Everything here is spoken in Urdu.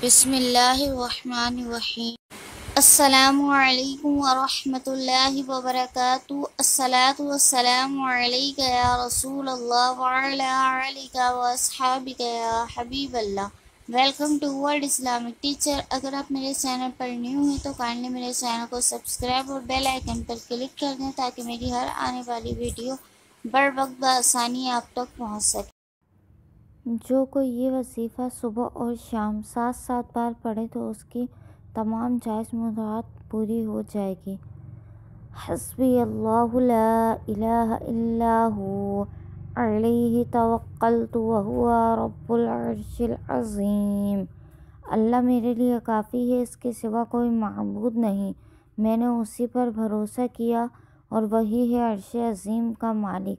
بسم اللہ الرحمن الرحیم۔ السلام علیکم ورحمۃ اللہ وبرکاتہ۔ الصلاۃ والسلام علیک یا رسول اللہ وعلی آلک واصحابک یا حبیب اللہ۔ Welcome to world Islamic teacher. اگر آپ میرے چینل پر نیو ہیں تو کائنڈلی میرے چینل کو سبسکرائب اور بیل آئیکن پر کلک کر دیں تاکہ میری ہر آنے والی ویڈیو بر وقت بآسانی آپ تک پہنچ سکے۔ جو کوئی یہ وظیفہ صبح اور شام 7 بار پڑھے تو اس کی تمام جائز مراد پوری ہو جائے گی۔ حسبی اللہ لا الہ الا ہو علیہ توکلت وہو رب العرش العظیم۔ اللہ میرے لیے کافی ہے، اس کے سوا کوئی معبود نہیں، میں نے اسی پر بھروسہ کیا اور وہی ہے عرش عظیم کا مالک۔